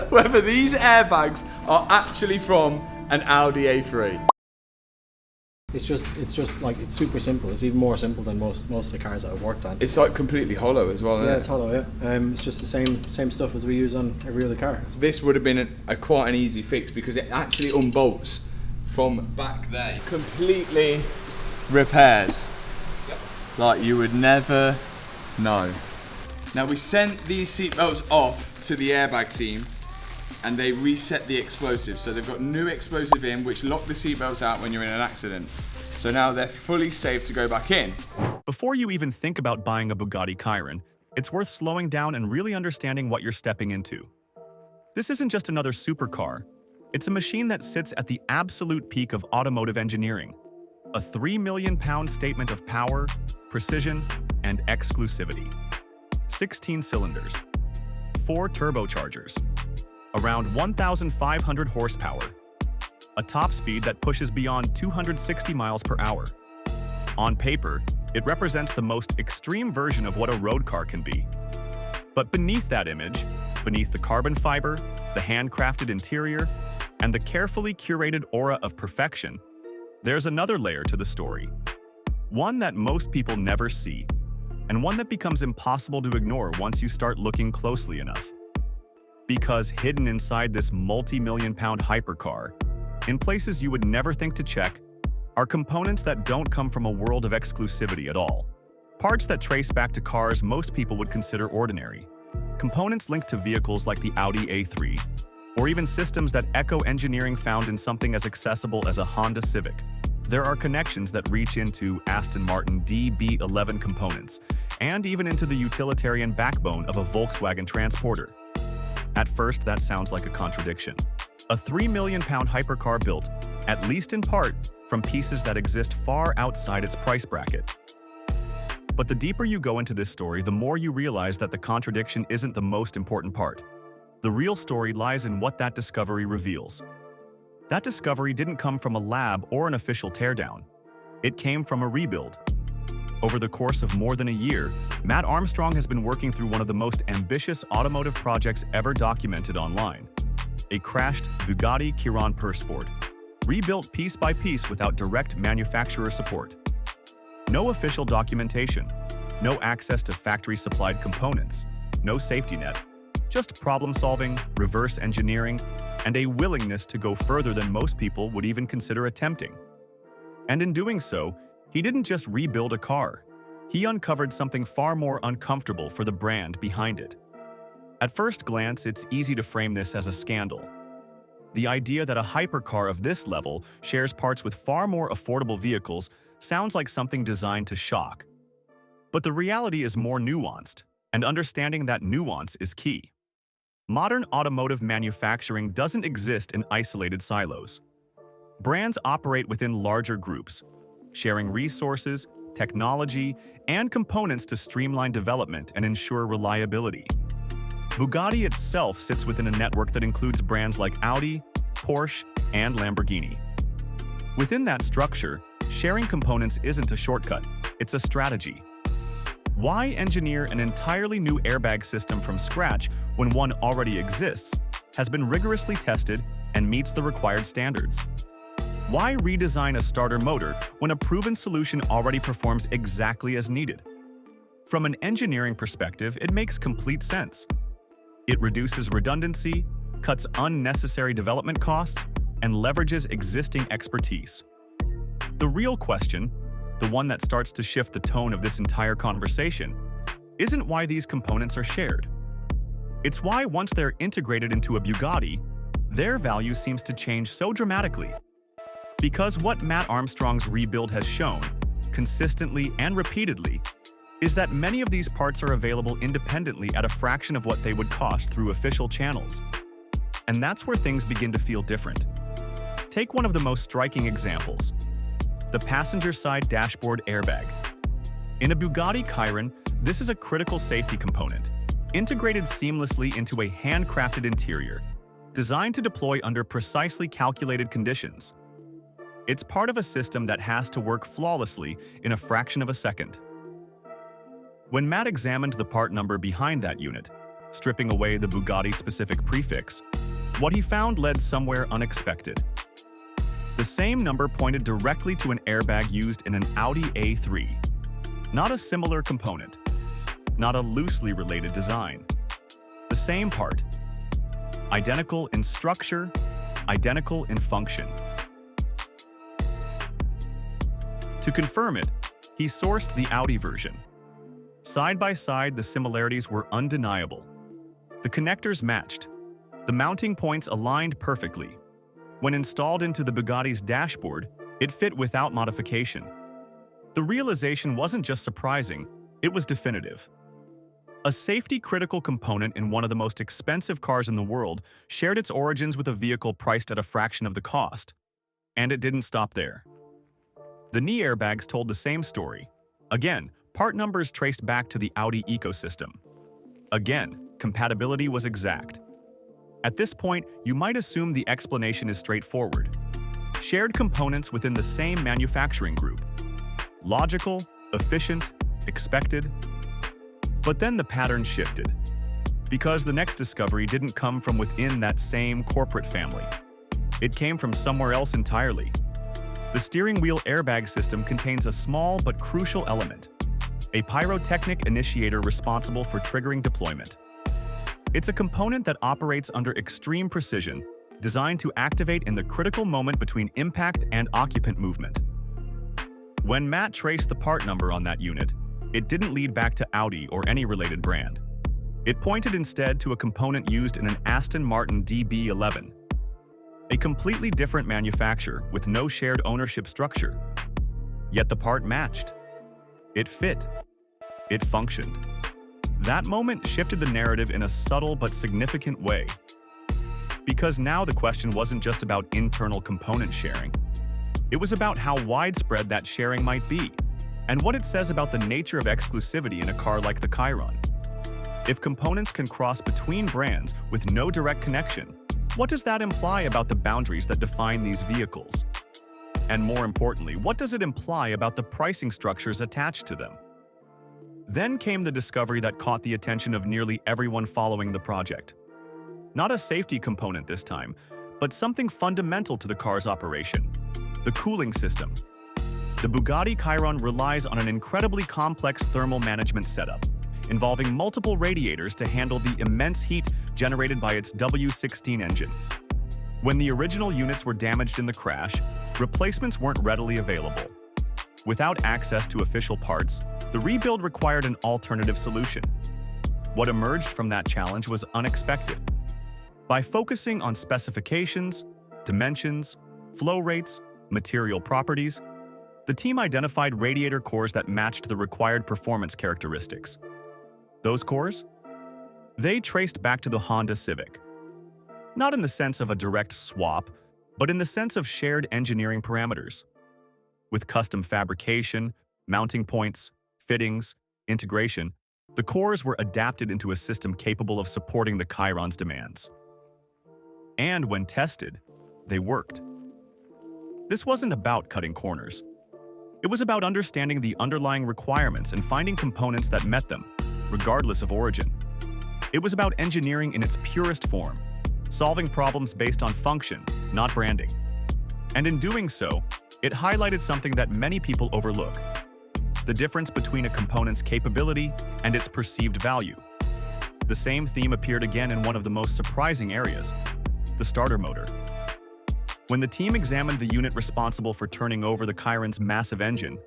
whether these airbags are actually from an Audi A3. It's just like, it's super simple. It's even more simple than most of the cars that I've worked on. It's like completely hollow as well, isn't it? Yeah, it's hollow, yeah. It's just the same stuff as we use on every other car. This would have been quite an easy fix because it actually unbolts from back there. Completely repaired. Yep. Like you would never know. Now we sent these seatbelts off to the airbag team and they reset the explosive. So they've got new explosive in which lock the seatbelts out when you're in an accident. So now they're fully safe to go back in. Before you even think about buying a Bugatti Chiron, it's worth slowing down and really understanding what you're stepping into. This isn't just another supercar. It's a machine that sits at the absolute peak of automotive engineering. A 3 million pound statement of power, precision, and exclusivity. 16 cylinders, 4 turbochargers, around 1,500 horsepower, a top speed that pushes beyond 260 miles per hour. On paper, it represents the most extreme version of what a road car can be. But beneath that image, beneath the carbon fiber, the handcrafted interior, and the carefully curated aura of perfection, there's another layer to the story. One that most people never see, and one that becomes impossible to ignore once you start looking closely enough. Because hidden inside this multi-million pound hypercar, in places you would never think to check, are components that don't come from a world of exclusivity at all. Parts that trace back to cars most people would consider ordinary. Components linked to vehicles like the Audi A3, or even systems that echo engineering found in something as accessible as a Honda Civic. There are connections that reach into Aston Martin DB11 components, and even into the utilitarian backbone of a Volkswagen Transporter. At first, that sounds like a contradiction. A 3 million pound hypercar built, at least in part, from pieces that exist far outside its price bracket. But the deeper you go into this story, the more you realize that the contradiction isn't the most important part. The real story lies in what that discovery reveals. That discovery didn't come from a lab or an official teardown. It came from a rebuild. Over the course of more than a year, Matt Armstrong has been working through one of the most ambitious automotive projects ever documented online. A crashed Bugatti Chiron Sport, rebuilt piece by piece without direct manufacturer support. No official documentation, no access to factory-supplied components, no safety net, just problem-solving, reverse engineering, and a willingness to go further than most people would even consider attempting. And in doing so, he didn't just rebuild a car. He uncovered something far more uncomfortable for the brand behind it. At first glance, it's easy to frame this as a scandal. The idea that a hypercar of this level shares parts with far more affordable vehicles sounds like something designed to shock. But the reality is more nuanced, and understanding that nuance is key. Modern automotive manufacturing doesn't exist in isolated silos. Brands operate within larger groups, sharing resources, technology, and components to streamline development and ensure reliability. Bugatti itself sits within a network that includes brands like Audi, Porsche, and Lamborghini. Within that structure, sharing components isn't a shortcut, it's a strategy. Why engineer an entirely new airbag system from scratch when one already exists, has been rigorously tested, and meets the required standards? Why redesign a starter motor when a proven solution already performs exactly as needed? From an engineering perspective, it makes complete sense. It reduces redundancy, cuts unnecessary development costs, and leverages existing expertise. The real question, the one that starts to shift the tone of this entire conversation, isn't why these components are shared. It's why once they're integrated into a Bugatti, their value seems to change so dramatically. Because what Matt Armstrong's rebuild has shown, consistently and repeatedly, is that many of these parts are available independently at a fraction of what they would cost through official channels. And that's where things begin to feel different. Take one of the most striking examples, the passenger side dashboard airbag. In a Bugatti Chiron, this is a critical safety component, integrated seamlessly into a handcrafted interior, designed to deploy under precisely calculated conditions. It's part of a system that has to work flawlessly in a fraction of a second. When Matt examined the part number behind that unit, stripping away the Bugatti-specific prefix, what he found led somewhere unexpected. The same number pointed directly to an airbag used in an Audi A3. Not a similar component, not a loosely related design. The same part. Identical in structure, identical in function. To confirm it, he sourced the Audi version. Side by side, the similarities were undeniable. The connectors matched. The mounting points aligned perfectly. When installed into the Bugatti's dashboard, it fit without modification. The realization wasn't just surprising, it was definitive. A safety-critical component in one of the most expensive cars in the world shared its origins with a vehicle priced at a fraction of the cost. And it didn't stop there. The knee airbags told the same story. Again, part numbers traced back to the Audi ecosystem. Again, compatibility was exact. At this point, you might assume the explanation is straightforward. Shared components within the same manufacturing group. Logical, efficient, expected. But then the pattern shifted. Because the next discovery didn't come from within that same corporate family. It came from somewhere else entirely. The steering wheel airbag system contains a small but crucial element. A pyrotechnic initiator responsible for triggering deployment. It's a component that operates under extreme precision, designed to activate in the critical moment between impact and occupant movement. When Matt traced the part number on that unit, it didn't lead back to Audi or any related brand. It pointed instead to a component used in an Aston Martin DB11, a completely different manufacturer with no shared ownership structure. Yet the part matched. It fit. It functioned. That moment shifted the narrative in a subtle but significant way. Because now the question wasn't just about internal component sharing. It was about how widespread that sharing might be, and what it says about the nature of exclusivity in a car like the Chiron. If components can cross between brands with no direct connection, what does that imply about the boundaries that define these vehicles? And more importantly, what does it imply about the pricing structures attached to them? Then came the discovery that caught the attention of nearly everyone following the project. Not a safety component this time, but something fundamental to the car's operation: the cooling system. The Bugatti Chiron relies on an incredibly complex thermal management setup, involving multiple radiators to handle the immense heat generated by its W16 engine. When the original units were damaged in the crash, replacements weren't readily available. Without access to official parts, the rebuild required an alternative solution. What emerged from that challenge was unexpected. By focusing on specifications, dimensions, flow rates, material properties, the team identified radiator cores that matched the required performance characteristics. Those cores? They traced back to the Honda Civic. Not in the sense of a direct swap, but in the sense of shared engineering parameters. With custom fabrication, mounting points, fittings, integration, the cores were adapted into a system capable of supporting the Chiron's demands. And when tested, they worked. This wasn't about cutting corners. It was about understanding the underlying requirements and finding components that met them, regardless of origin. It was about engineering in its purest form, solving problems based on function, not branding. And in doing so, it highlighted something that many people overlook: the difference between a component's capability and its perceived value. The same theme appeared again in one of the most surprising areas: the starter motor. When the team examined the unit responsible for turning over the Chiron's massive engine,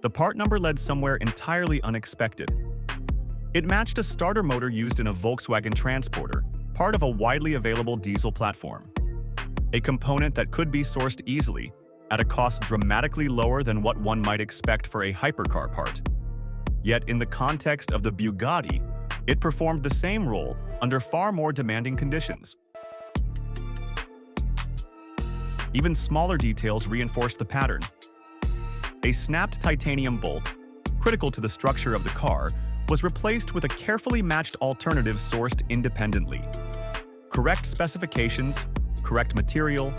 the part number led somewhere entirely unexpected. It matched a starter motor used in a Volkswagen Transporter, part of a widely available diesel platform. A component that could be sourced easily, at a cost dramatically lower than what one might expect for a hypercar part. Yet in the context of the Bugatti, it performed the same role under far more demanding conditions. Even smaller details reinforced the pattern. A snapped titanium bolt, critical to the structure of the car, was replaced with a carefully matched alternative sourced independently. Correct specifications, correct material,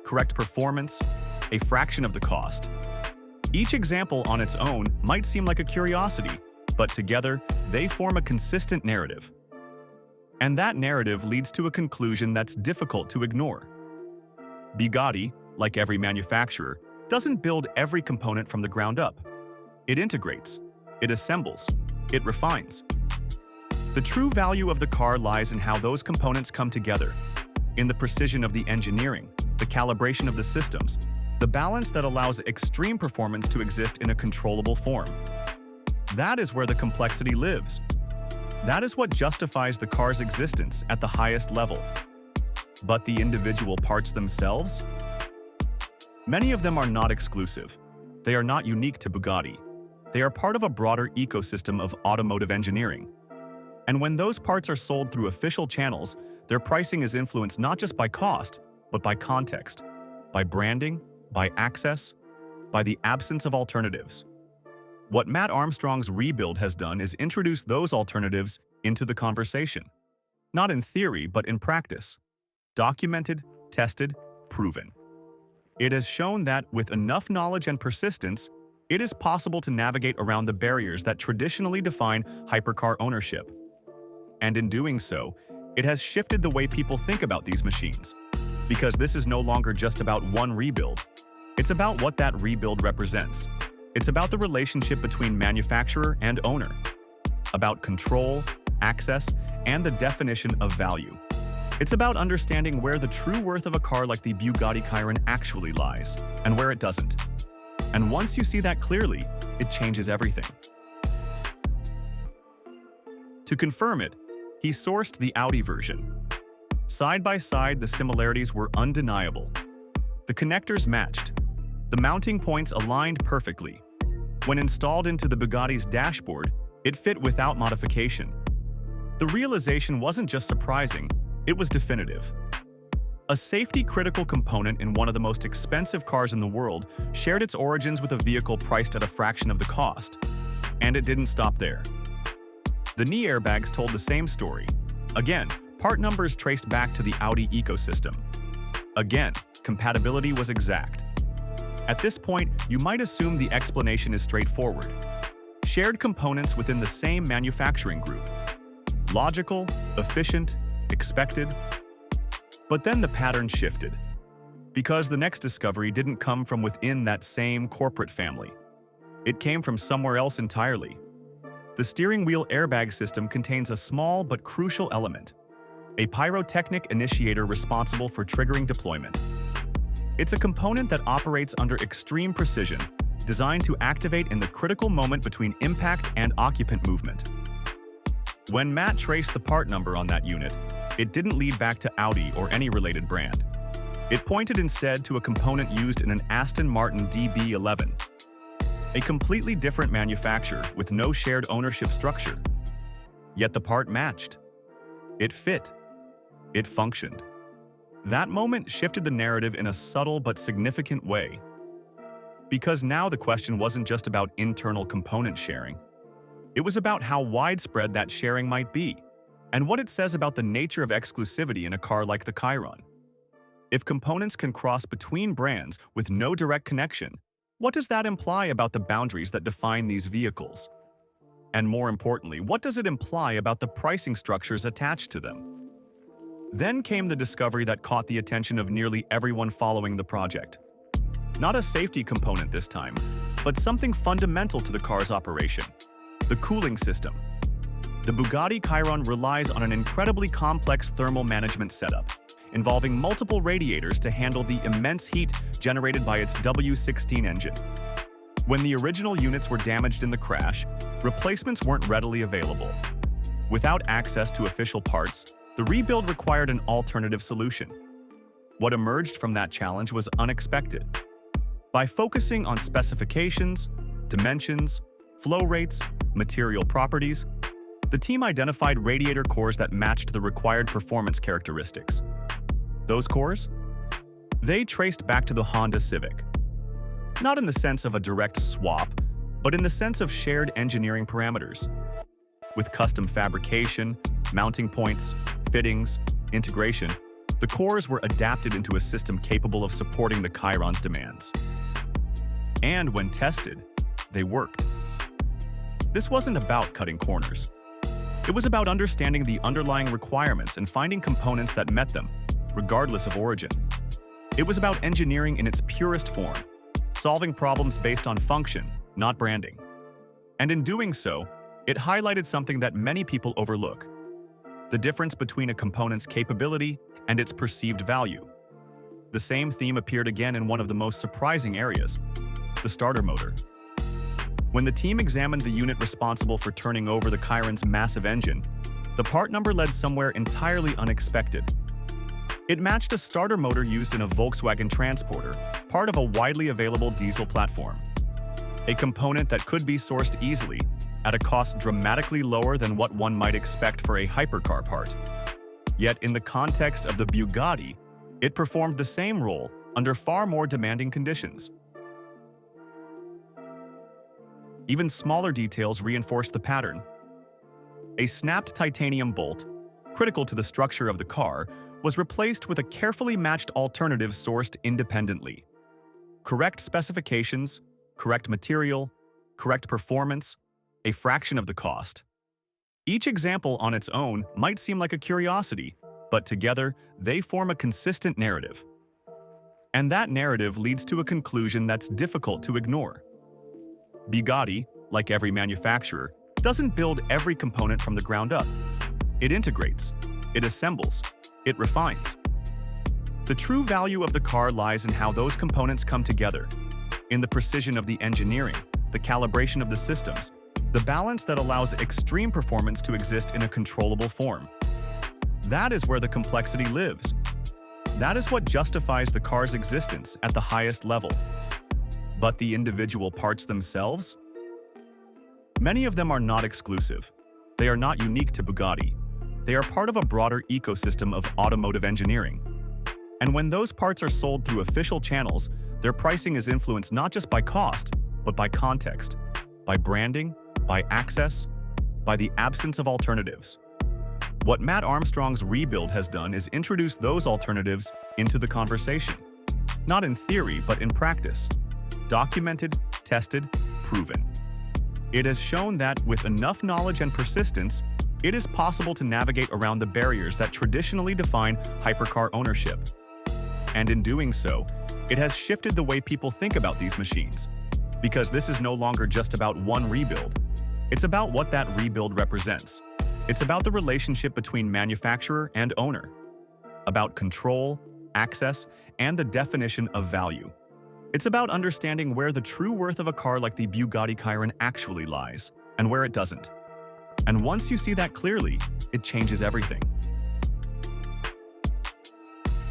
correct performance, a fraction of the cost. Each example on its own might seem like a curiosity, but together, they form a consistent narrative. And that narrative leads to a conclusion that's difficult to ignore. Bugatti, like every manufacturer, doesn't build every component from the ground up. It integrates, it assembles, it refines. The true value of the car lies in how those components come together, in the precision of the engineering, the calibration of the systems, the balance that allows extreme performance to exist in a controllable form. That is where the complexity lives. That is what justifies the car's existence at the highest level. But the individual parts themselves? Many of them are not exclusive. They are not unique to Bugatti. They are part of a broader ecosystem of automotive engineering. And when those parts are sold through official channels, their pricing is influenced not just by cost, but by context, by branding, by access, by the absence of alternatives. What Matt Armstrong's rebuild has done is introduce those alternatives into the conversation. Not in theory, but in practice. Documented, tested, proven. It has shown that with enough knowledge and persistence, it is possible to navigate around the barriers that traditionally define hypercar ownership. And in doing so, it has shifted the way people think about these machines. Because this is no longer just about one rebuild. It's about what that rebuild represents. It's about the relationship between manufacturer and owner. About control, access, and the definition of value. It's about understanding where the true worth of a car like the Bugatti Chiron actually lies, and where it doesn't. And once you see that clearly, it changes everything. To confirm it, he sourced the Audi version. Side by side, the similarities were undeniable. The connectors matched. The mounting points aligned perfectly. When installed into the Bugatti's dashboard, it fit without modification. The realization wasn't just surprising, it was definitive. A safety-critical component in one of the most expensive cars in the world shared its origins with a vehicle priced at a fraction of the cost. And it didn't stop there. The knee airbags told the same story. Again, part numbers traced back to the Audi ecosystem. Again, compatibility was exact. At this point, you might assume the explanation is straightforward. Shared components within the same manufacturing group. Logical, efficient, expected. But then the pattern shifted. Because the next discovery didn't come from within that same corporate family. It came from somewhere else entirely. The steering wheel airbag system contains a small but crucial element. A pyrotechnic initiator responsible for triggering deployment. It's a component that operates under extreme precision, designed to activate in the critical moment between impact and occupant movement. When Matt traced the part number on that unit, it didn't lead back to Audi or any related brand. It pointed instead to a component used in an Aston Martin DB11. A completely different manufacturer with no shared ownership structure. Yet the part matched. It fit. It functioned. That moment shifted the narrative in a subtle but significant way. Because now the question wasn't just about internal component sharing. It was about how widespread that sharing might be, and what it says about the nature of exclusivity in a car like the Chiron. If components can cross between brands with no direct connection, what does that imply about the boundaries that define these vehicles? And more importantly, what does it imply about the pricing structures attached to them? Then came the discovery that caught the attention of nearly everyone following the project. Not a safety component this time, but something fundamental to the car's operation: the cooling system. The Bugatti Chiron relies on an incredibly complex thermal management setup, involving multiple radiators to handle the immense heat generated by its W16 engine. When the original units were damaged in the crash, replacements weren't readily available. Without access to official parts, the rebuild required an alternative solution. What emerged from that challenge was unexpected. By focusing on specifications, dimensions, flow rates, material properties, the team identified radiator cores that matched the required performance characteristics. Those cores? They traced back to the Honda Civic. Not in the sense of a direct swap, but in the sense of shared engineering parameters. With custom fabrication, mounting points, fittings, integration, the cores were adapted into a system capable of supporting the Chiron's demands. And when tested, they worked. This wasn't about cutting corners. It was about understanding the underlying requirements and finding components that met them, regardless of origin. It was about engineering in its purest form, solving problems based on function, not branding. And in doing so, it highlighted something that many people overlook: the difference between a component's capability and its perceived value. The same theme appeared again in one of the most surprising areas: the starter motor. When the team examined the unit responsible for turning over the Chiron's massive engine, the part number led somewhere entirely unexpected. It matched a starter motor used in a Volkswagen Transporter, part of a widely available diesel platform. A component that could be sourced easily, at a cost dramatically lower than what one might expect for a hypercar part. Yet in the context of the Bugatti, it performed the same role under far more demanding conditions. Even smaller details reinforce the pattern. A snapped titanium bolt, critical to the structure of the car, was replaced with a carefully matched alternative sourced independently. Correct specifications, correct material, correct performance, a fraction of the cost. Each example on its own might seem like a curiosity, but together they form a consistent narrative. And that narrative leads to a conclusion that's difficult to ignore. Bugatti, like every manufacturer, doesn't build every component from the ground up. It integrates, it assembles, it refines. The true value of the car lies in how those components come together, in the precision of the engineering, the calibration of the systems, the balance that allows extreme performance to exist in a controllable form. That is where the complexity lives. That is what justifies the car's existence at the highest level. But the individual parts themselves? Many of them are not exclusive. They are not unique to Bugatti. They are part of a broader ecosystem of automotive engineering. And when those parts are sold through official channels, their pricing is influenced not just by cost, but by context, by branding, by access, by the absence of alternatives. What Matt Armstrong's rebuild has done is introduce those alternatives into the conversation. Not in theory, but in practice. Documented, tested, proven. It has shown that with enough knowledge and persistence, it is possible to navigate around the barriers that traditionally define hypercar ownership. And in doing so, it has shifted the way people think about these machines. Because this is no longer just about one rebuild. It's about what that rebuild represents. It's about the relationship between manufacturer and owner. About control, access, and the definition of value. It's about understanding where the true worth of a car like the Bugatti Chiron actually lies, and where it doesn't. And once you see that clearly, it changes everything.